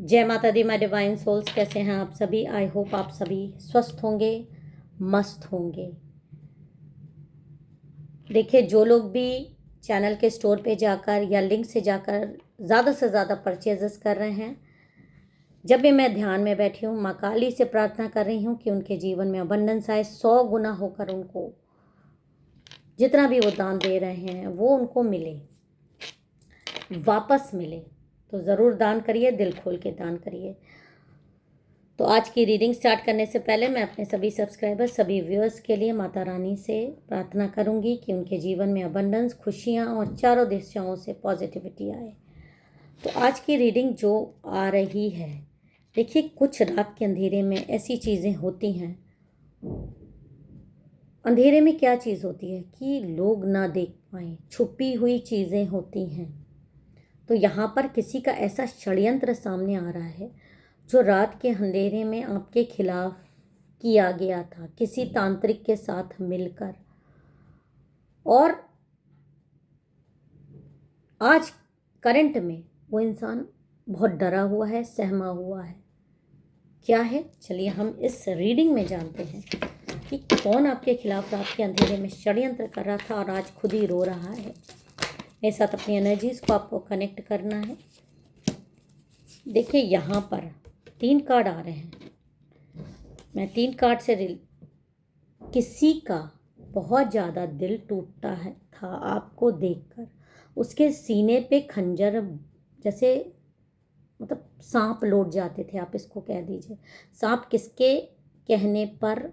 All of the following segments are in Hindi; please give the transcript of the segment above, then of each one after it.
जय माता दी माय डिवाइन सोल्स, कैसे हैं आप सभी। आई होप आप सभी स्वस्थ होंगे, मस्त होंगे। देखिए, जो लोग भी चैनल के स्टोर पे जाकर या लिंक से जाकर ज़्यादा से ज़्यादा परचेजेस कर रहे हैं, जब भी मैं ध्यान में बैठी हूँ, माँ काली से प्रार्थना कर रही हूँ कि उनके जीवन में अबंडेंस आए, 100 गुना होकर उनको जितना भी वो दान दे रहे हैं वो उनको मिले, वापस मिले। तो ज़रूर दान करिए, दिल खोल के दान करिए। तो आज की रीडिंग स्टार्ट करने से पहले मैं अपने सभी सब्सक्राइबर्स, सभी व्यूअर्स के लिए माता रानी से प्रार्थना करूंगी कि उनके जीवन में अबंडेंस, खुशियां और चारों दिशाओं से पॉजिटिविटी आए। तो आज की रीडिंग जो आ रही है, देखिए, कुछ रात के अंधेरे में ऐसी चीज़ें होती हैं। अंधेरे में क्या चीज़ होती है कि लोग ना देख पाएँ, छुपी हुई चीज़ें होती हैं। तो यहाँ पर किसी का ऐसा षड्यंत्र सामने आ रहा है जो रात के अंधेरे में आपके खिलाफ किया गया था, किसी तांत्रिक के साथ मिलकर। और आज करंट में वो इंसान बहुत डरा हुआ है, सहमा हुआ है। क्या है, चलिए हम इस रीडिंग में जानते हैं कि कौन आपके खिलाफ रात के अंधेरे में षड्यंत्र कर रहा था और आज खुद ही रो रहा है। मेरे साथ अपनी एनर्जीज को आपको कनेक्ट करना है। देखिए, यहाँ पर 3 कार्ड आ रहे हैं। मैं 3 कार्ड से किसी का बहुत ज़्यादा दिल टूटता है था आपको देखकर। उसके सीने पे खंजर जैसे, मतलब सांप लौट जाते थे, आप इसको कह दीजिए। सांप किसके कहने पर,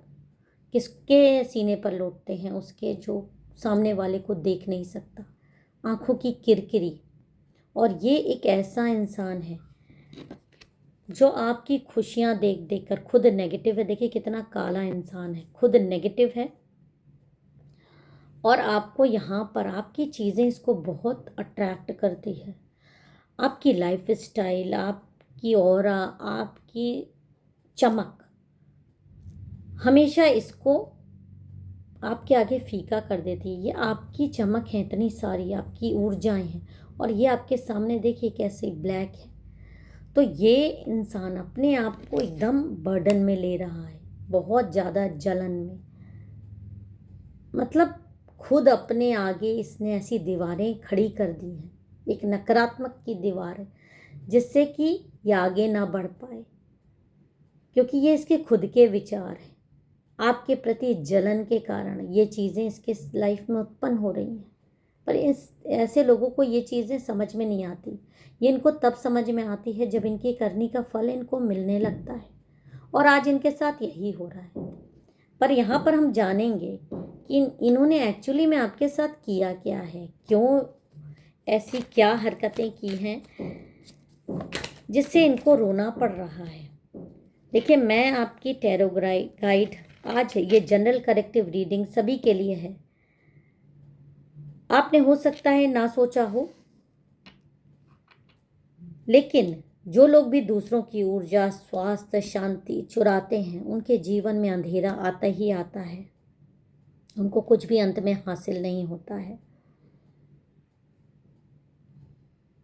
किसके सीने पर लौटते हैं? उसके जो सामने वाले को देख नहीं सकता, आंखों की किरकिरी। और ये एक ऐसा इंसान है जो आपकी खुशियां देख देख कर खुद नेगेटिव है। देखिए कितना काला इंसान है, खुद नेगेटिव है। और आपको यहाँ पर आपकी चीज़ें इसको बहुत अट्रैक्ट करती है। आपकी लाइफ स्टाइल, आपकी ऑरा, आपकी चमक हमेशा इसको आपके आगे फीका कर देती है। ये आपकी चमक है, इतनी सारी आपकी ऊर्जाएं हैं, और ये आपके सामने देखिए कैसे ब्लैक है। तो ये इंसान अपने आप को एकदम बर्डन में ले रहा है, बहुत ज़्यादा जलन में। मतलब खुद अपने आगे इसने ऐसी दीवारें खड़ी कर दी हैं, एक नकारात्मक की दीवार है, जिससे कि ये आगे ना बढ़ पाए, क्योंकि ये इसके खुद के विचार हैं। आपके प्रति जलन के कारण ये चीज़ें इसके लाइफ में उत्पन्न हो रही हैं। पर इस ऐसे लोगों को ये चीज़ें समझ में नहीं आती। ये इनको तब समझ में आती है जब इनकी करनी का फल इनको मिलने लगता है, और आज इनके साथ यही हो रहा है। पर यहाँ पर हम जानेंगे कि इन्होंने एक्चुअली में आपके साथ किया क्या है, क्यों ऐसी क्या हरकतें की हैं जिससे इनको रोना पड़ रहा है। देखिए, मैं आपकी टैरो गाइड, आज ये जनरल करेक्टिव रीडिंग सभी के लिए है। आपने हो सकता है ना सोचा हो, लेकिन जो लोग भी दूसरों की ऊर्जा, स्वास्थ्य, शांति चुराते हैं, उनके जीवन में अंधेरा आता ही आता है। उनको कुछ भी अंत में हासिल नहीं होता है।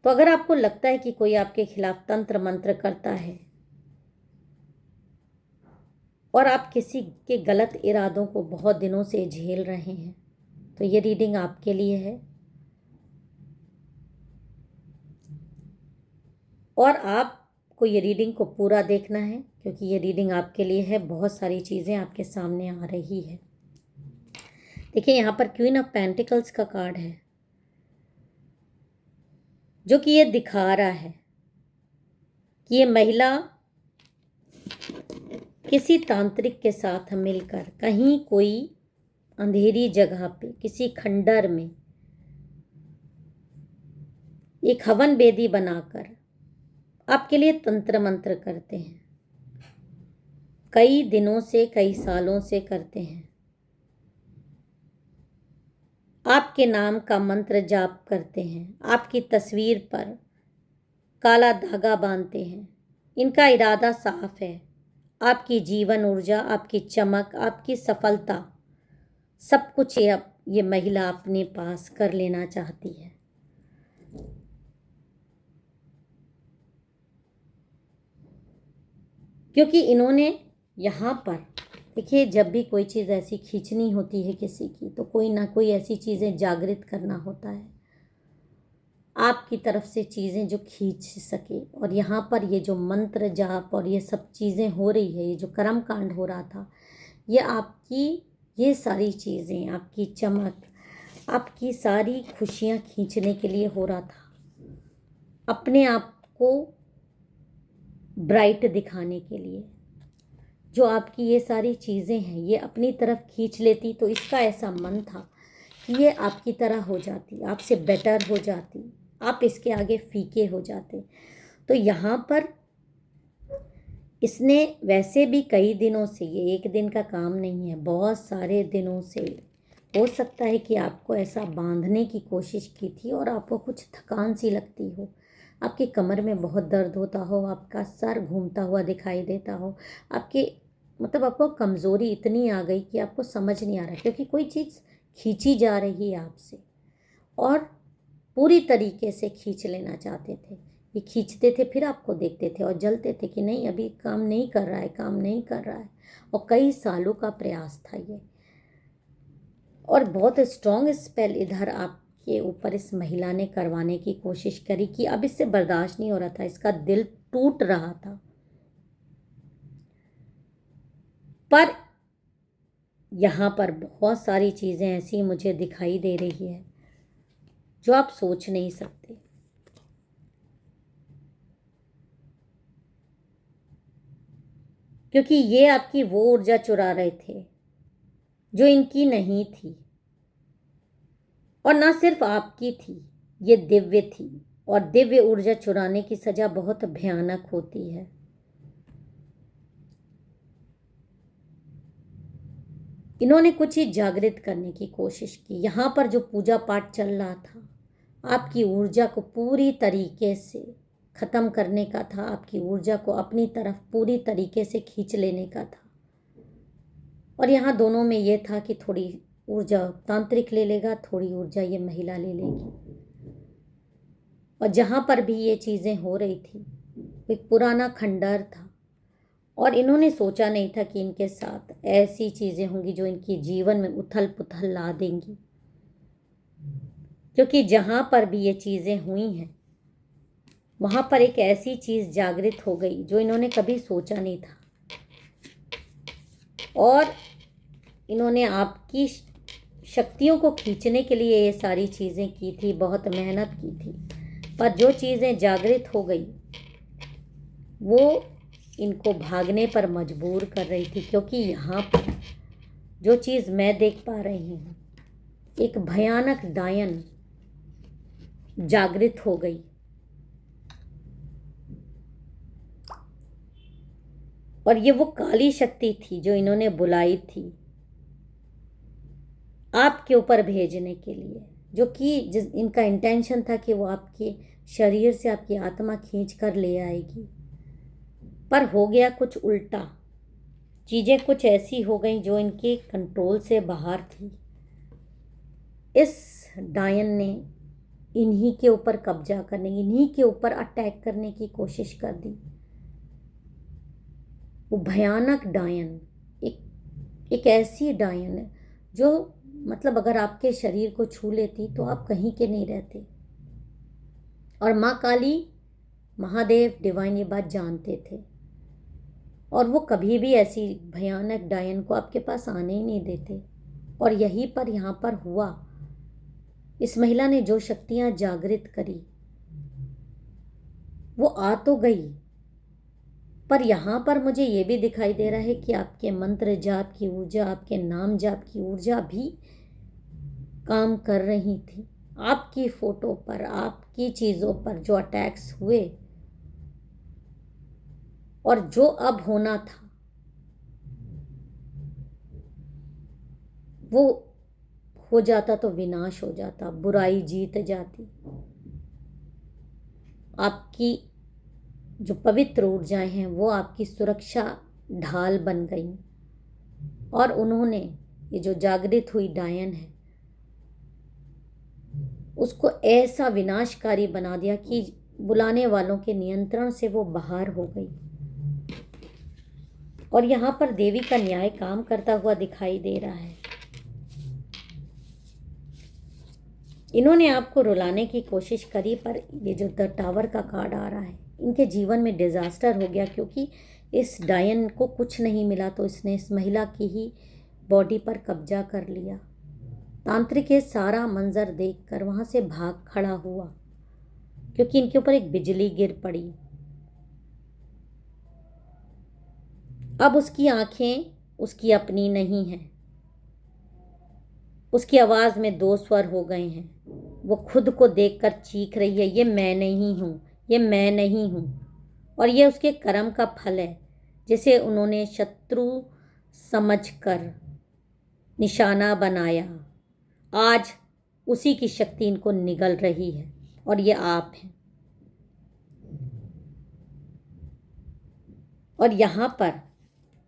तो अगर आपको लगता है कि कोई आपके खिलाफ तंत्र मंत्र करता है और आप किसी के गलत इरादों को बहुत दिनों से झेल रहे हैं, तो ये रीडिंग आपके लिए है। और आपको ये रीडिंग को पूरा देखना है, क्योंकि ये रीडिंग आपके लिए है। बहुत सारी चीज़ें आपके सामने आ रही है। देखिए, यहाँ पर क्वीन ऑफ पेंटिकल्स का कार्ड है, जो कि ये दिखा रहा है कि ये महिला किसी तांत्रिक के साथ मिलकर कहीं कोई अंधेरी जगह पे, किसी खंडर में एक हवन वेदी बनाकर आपके लिए तंत्र मंत्र करते हैं। कई दिनों से, कई सालों से करते हैं। आपके नाम का मंत्र जाप करते हैं, आपकी तस्वीर पर काला धागा बांधते हैं। इनका इरादा साफ है, आपकी जीवन ऊर्जा, आपकी चमक, आपकी सफलता, सब कुछ ये महिला अपने पास कर लेना चाहती है। क्योंकि इन्होंने यहाँ पर देखिए, जब भी कोई चीज़ ऐसी खींचनी होती है किसी की, तो कोई ना कोई ऐसी चीज़ें जागृत करना होता है आपकी तरफ से, चीज़ें जो खींच सके। और यहाँ पर ये जो मंत्र जाप और ये सब चीज़ें हो रही है, ये जो कर्म कांड हो रहा था, ये आपकी, ये सारी चीज़ें आपकी चमक, आपकी सारी खुशियाँ खींचने के लिए हो रहा था, अपने आप को ब्राइट दिखाने के लिए। जो आपकी ये सारी चीज़ें हैं ये अपनी तरफ खींच लेती, तो इसका ऐसा मन था कि ये आपकी तरह हो जाती, आपसे बेटर हो जाती, आप इसके आगे फीके हो जाते। तो यहाँ पर इसने वैसे भी कई दिनों से, ये एक दिन का काम नहीं है, बहुत सारे दिनों से, हो सकता है कि आपको ऐसा बांधने की कोशिश की थी और आपको कुछ थकान सी लगती हो, आपकी कमर में बहुत दर्द होता हो, आपका सर घूमता हुआ दिखाई देता हो, आपके मतलब आपको कमज़ोरी इतनी आ गई कि आपको समझ नहीं आ रहा, क्योंकि कोई चीज़ खींची जा रही है आपसे और पूरी तरीके से खींच लेना चाहते थे। ये खींचते थे, फिर आपको देखते थे और जलते थे कि नहीं, अभी काम नहीं कर रहा है, काम नहीं कर रहा है। और कई सालों का प्रयास था ये, और बहुत स्ट्रॉन्ग स्पेल इधर आपके ऊपर इस महिला ने करवाने की कोशिश करी कि अब इससे बर्दाश्त नहीं हो रहा था, इसका दिल टूट रहा था। पर यहाँ पर बहुत सारी चीज़ें ऐसी मुझे दिखाई दे रही है जो आप सोच नहीं सकते। क्योंकि ये आपकी वो ऊर्जा चुरा रहे थे जो इनकी नहीं थी, और ना सिर्फ आपकी थी, ये दिव्य थी। और दिव्य ऊर्जा चुराने की सजा बहुत भयानक होती है। इन्होंने कुछ ही जागृत करने की कोशिश की। यहाँ पर जो पूजा पाठ चल रहा था, आपकी ऊर्जा को पूरी तरीके से ख़त्म करने का था, आपकी ऊर्जा को अपनी तरफ पूरी तरीके से खींच लेने का था। और यहाँ दोनों में ये था कि थोड़ी ऊर्जा तांत्रिक ले लेगा, थोड़ी ऊर्जा ये महिला ले लेगी। और जहाँ पर भी ये चीज़ें हो रही थी, एक पुराना खंडर था, और इन्होंने सोचा नहीं था कि इनके साथ ऐसी चीज़ें होंगी जो इनकी जीवन में उथल पुथल ला देंगी। क्योंकि जहाँ पर भी ये चीज़ें हुई हैं, वहाँ पर एक ऐसी चीज़ जागृत हो गई जो इन्होंने कभी सोचा नहीं था। और इन्होंने आपकी शक्तियों को खींचने के लिए ये सारी चीज़ें की थी, बहुत मेहनत की थी। पर जो चीज़ें जागृत हो गई वो इनको भागने पर मजबूर कर रही थी। क्योंकि यहाँ पर जो चीज़ मैं देख पा रही हूँ, एक भयानक डायन जागृत हो गई, और ये वो काली शक्ति थी जो इन्होंने बुलाई थी आपके ऊपर भेजने के लिए, जो कि जिस इनका इंटेंशन था कि वो आपके शरीर से आपकी आत्मा खींच कर ले आएगी। पर हो गया कुछ उल्टा, चीज़ें कुछ ऐसी हो गई जो इनके कंट्रोल से बाहर थी। इस डायन ने इन्हीं के ऊपर कब्जा करने, इन्हीं के ऊपर अटैक करने की कोशिश कर दी। वो भयानक डायन, एक ऐसी डायन जो मतलब अगर आपके शरीर को छू लेती तो आप कहीं के नहीं रहते। और माँ काली, महादेव, डिवाइन ये बात जानते थे, और वो कभी भी ऐसी भयानक डायन को आपके पास आने ही नहीं देते। और यहीं पर यहाँ पर हुआ, इस महिला ने जो शक्तियाँ जागृत करी वो आ तो गई, पर यहाँ पर मुझे ये भी दिखाई दे रहा है कि आपके मंत्र जाप की ऊर्जा, आपके नाम जाप की ऊर्जा भी काम कर रही थी। आपकी फ़ोटो पर, आपकी चीज़ों पर जो अटैक्स हुए, और जो अब होना था वो हो जाता तो विनाश हो जाता, बुराई जीत जाती। आपकी जो पवित्र ऊर्जाएं हैं वो आपकी सुरक्षा ढाल बन गई, और उन्होंने ये जो जागृत हुई डायन है उसको ऐसा विनाशकारी बना दिया कि बुलाने वालों के नियंत्रण से वो बाहर हो गई। और यहाँ पर देवी का न्याय काम करता हुआ दिखाई दे रहा है। इन्होंने आपको रुलाने की कोशिश करी, पर ये जो द टावर का कार्ड आ रहा है, इनके जीवन में डिजास्टर हो गया, क्योंकि इस डायन को कुछ नहीं मिला तो इसने इस महिला की ही बॉडी पर कब्जा कर लिया। तांत्रिक ये सारा मंजर देखकर वहां से भाग खड़ा हुआ, क्योंकि इनके ऊपर एक बिजली गिर पड़ी। अब उसकी आंखें उसकी अपनी नहीं हैं, उसकी आवाज में दो स्वर हो गए हैं। वो खुद को देखकर चीख रही है, ये मैं नहीं हूं, ये मैं नहीं हूं। और ये उसके कर्म का फल है, जिसे उन्होंने शत्रु समझकर निशाना बनाया। आज उसी की शक्ति इनको निगल रही है, और ये आप हैं। और यहाँ पर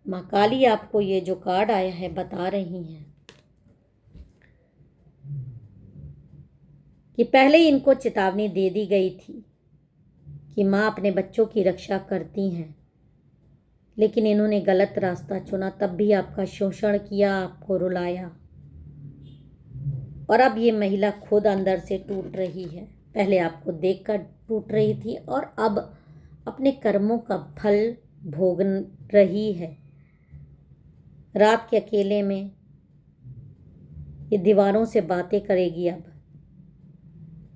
माँ काली आपको ये जो कार्ड आया है बता रही हैं कि पहले ही इनको चेतावनी दे दी गई थी कि माँ अपने बच्चों की रक्षा करती हैं, लेकिन इन्होंने गलत रास्ता चुना, तब भी आपका शोषण किया, आपको रुलाया। और अब ये महिला खुद अंदर से टूट रही है। पहले आपको देखकर टूट रही थी, और अब अपने कर्मों का फल भोग रही है। रात के अकेले में ये दीवारों से बातें करेगी। अब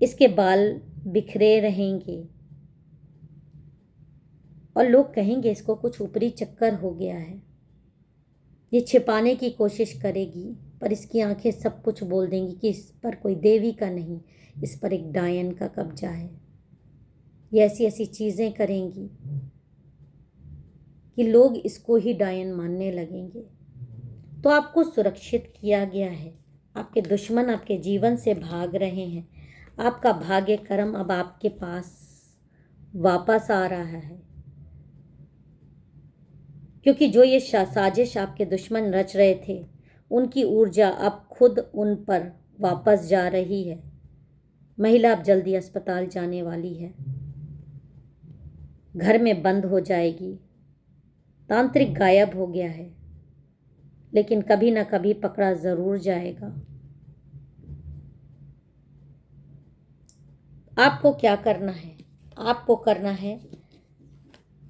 इसके बाल बिखरे रहेंगे और लोग कहेंगे इसको कुछ ऊपरी चक्कर हो गया है। ये छिपाने की कोशिश करेगी, पर इसकी आंखें सब कुछ बोल देंगी कि इस पर कोई देवी का नहीं, इस पर एक डायन का कब्जा है। ये ऐसी ऐसी चीज़ें करेंगी कि लोग इसको ही डायन मानने लगेंगे। तो आपको सुरक्षित किया गया है। आपके दुश्मन आपके जीवन से भाग रहे हैं। आपका भाग्य कर्म अब आपके पास वापस आ रहा है, क्योंकि जो ये साजिश आपके दुश्मन रच रहे थे, उनकी ऊर्जा अब खुद उन पर वापस जा रही है। महिला अब जल्दी अस्पताल जाने वाली है, घर में बंद हो जाएगी। तांत्रिक गायब हो गया है, लेकिन कभी ना कभी पकड़ा जरूर जाएगा। आपको क्या करना है? आपको करना है,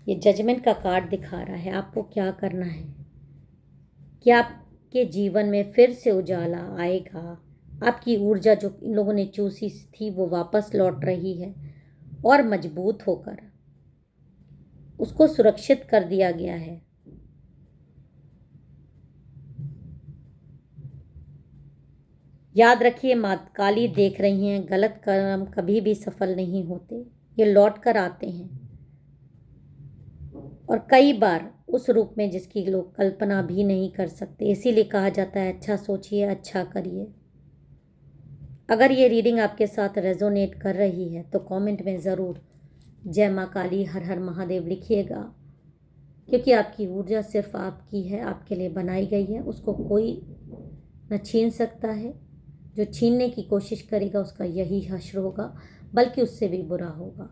ये जजमेंट का कार्ड दिखा रहा है, आपको क्या करना है कि आपके जीवन में फिर से उजाला आएगा। आपकी ऊर्जा जो इन लोगों ने चूसी थी वो वापस लौट रही है, और मजबूत होकर उसको सुरक्षित कर दिया गया है। याद रखिए, माँ काली देख रही हैं। गलत कर्म कभी भी सफल नहीं होते, ये लौट कर आते हैं, और कई बार उस रूप में जिसकी लोग कल्पना भी नहीं कर सकते। इसीलिए कहा जाता है अच्छा सोचिए, अच्छा करिए। अगर ये रीडिंग आपके साथ रेजोनेट कर रही है तो कमेंट में ज़रूर जय माँ काली, हर हर महादेव लिखिएगा, क्योंकि आपकी ऊर्जा सिर्फ आपकी है, आपके लिए बनाई गई है। उसको कोई न छीन सकता है। जो छीनने की कोशिश करेगा उसका यही हश्र होगा, बल्कि उससे भी बुरा होगा।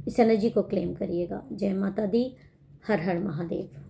इस एनर्जी को क्लेम करिएगा। जय माता दी, हर हर महादेव।